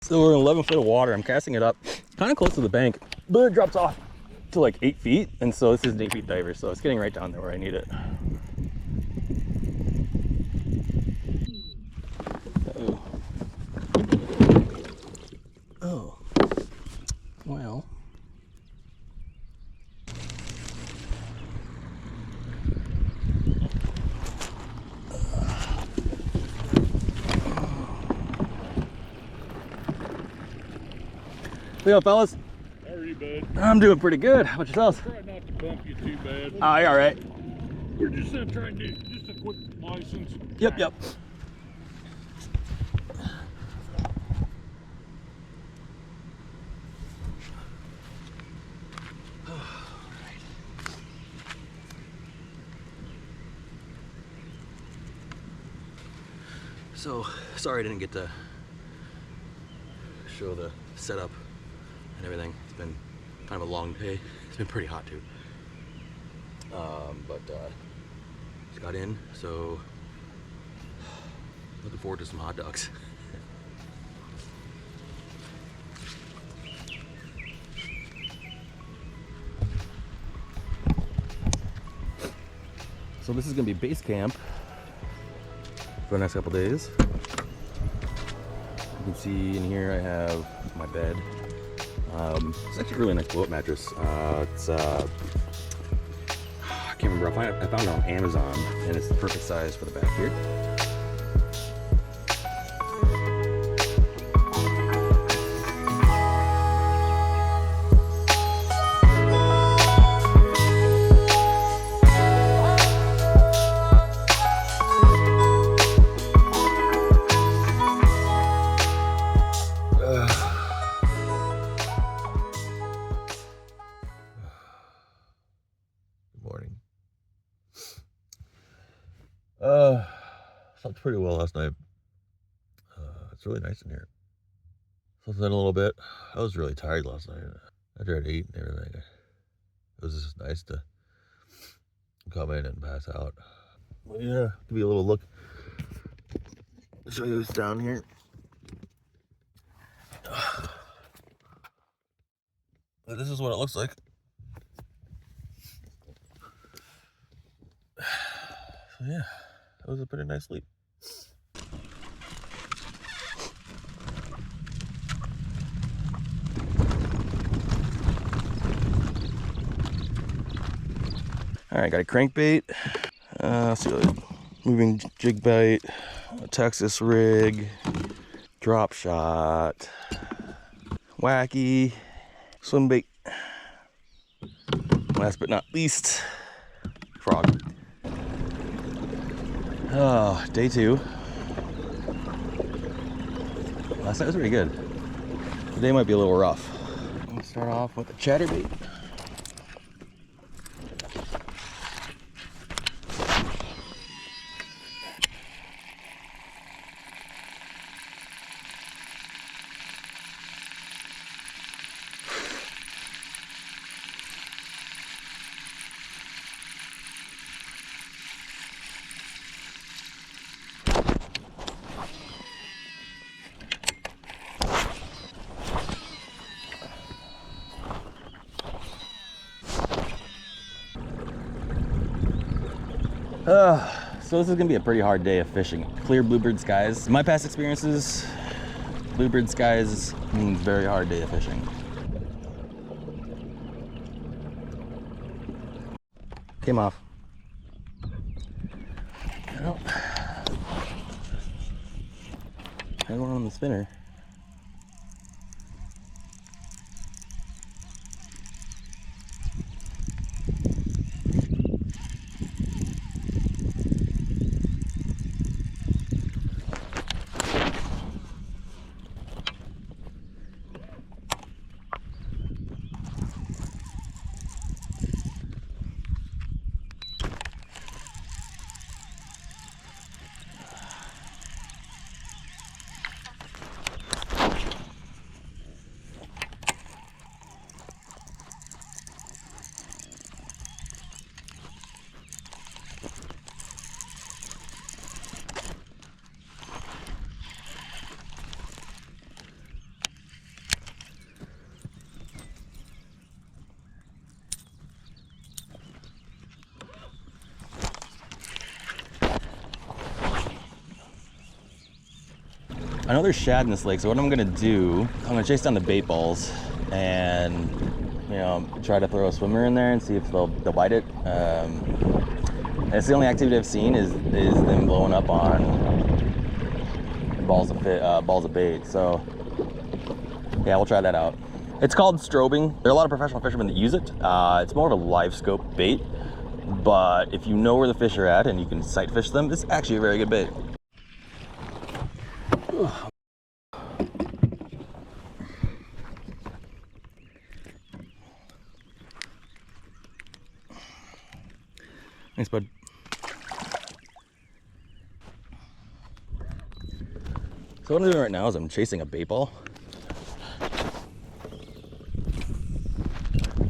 So we're in 11 foot of water. I'm casting it up kind of close to the bank, but it drops off to like 8 feet. And so this is an 8 feet diver. So it's getting right down there where I need it. Uh-oh. Oh, well. Yo, fellas. How are you, bud? I'm doing pretty good. How about yourselves? Try not to bump you too bad. Oh, you all right? We're just trying to do just a quick license. Yep, yep. So, sorry I didn't get to show the setup and everything. It's been kind of a long day. It's been pretty hot too. Just got in, so looking forward to some hot dogs. So this is gonna be base camp for the next couple days. You can see in here I have my bed. It's actually a really nice blow-up mattress. I can't remember. I found it on Amazon, and it's the perfect size for the back here. Slept pretty well last night. It's really nice in here. Slept in a little bit. I was really tired last night. After I'd eaten and everything, it was just nice to come in and pass out. Well, yeah, give you a little look. Show you what's down here. But this is what it looks like. So yeah, that was a pretty nice sleep. All right, got a crankbait, moving jig bite, a Texas rig, drop shot, wacky, swim bait. Last but not least, frog. Oh, day 2. Last night was pretty good. Today might be a little rough. Let's start off with a chatterbait. So this is gonna be a pretty hard day of fishing. Clear bluebird skies. In my past experiences, bluebird skies means very hard day of fishing. Came off. Well, had one on the spinner. I know there's shad in this lake, so what I'm gonna do, I'm gonna chase down the bait balls and, you know, try to throw a swimmer in there and see if they'll bite it. It's the only activity I've seen is them blowing up on balls of bait. So yeah, we'll try that out. It's called strobing. There are a lot of professional fishermen that use it. It's more of a live scope bait, but if you know where the fish are at and you can sight fish them, it's actually a very good bait. Thanks, bud. So what I'm doing right now is I'm chasing a bait ball.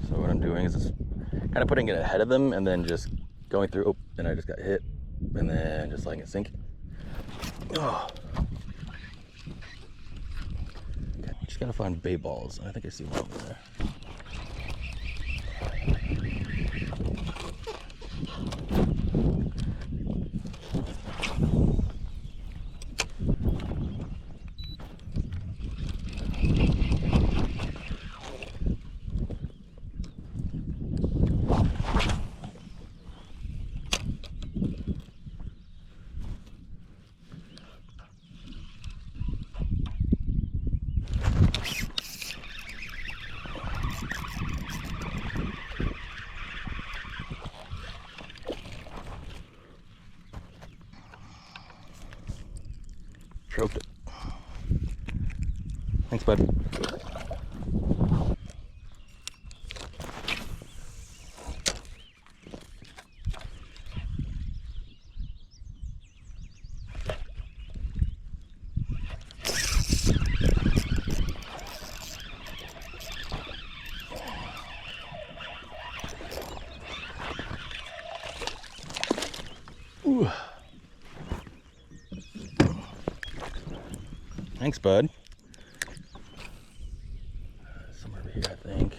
So what I'm doing is just kind of putting it ahead of them and then just going through. Oh, and I just got hit. And then just letting it sink. Oh. Okay, just gotta find bait balls. I think I see one over there. Choked it. Thanks, bud. Ooh. Thanks, bud. Somewhere over here, I think.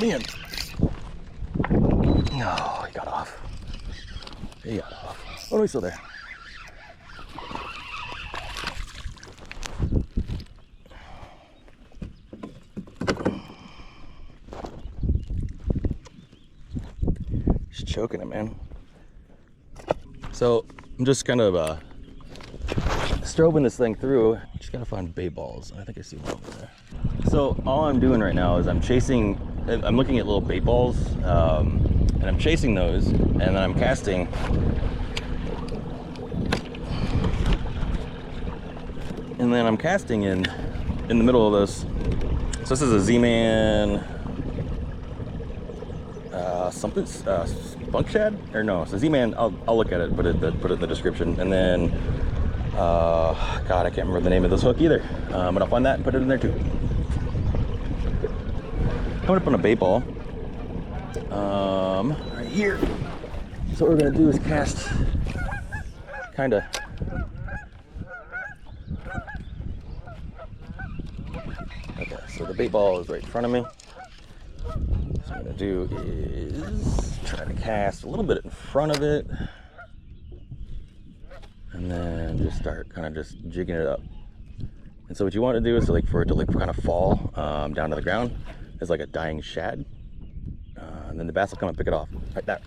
Man. Oh, he got off. He got off. Oh, he's still there. Just choking it, man. So I'm just kind of strobing this thing through. Just gotta find bait balls. I think I see one over there. So all I'm doing right now is I'm looking at little bait balls, and I'm chasing those, and then I'm casting. And then I'm casting in the middle of this. So this is a Z-Man something spunk shad, or no, it's a Z-Man. I'll look at it, put it in the description, and then God, I can't remember the name of this hook either, but I'll find that and put it in there too. Coming up on a bait ball, right here. So what we're gonna do is cast, kind of. Okay, so the bait ball is right in front of me. So what I'm gonna do is try to cast a little bit in front of it, and then just start kind of just jigging it up. And so what you want to do is for it to kind of fall down to the ground as like a dying shad, and then the bass will come and pick it off right there.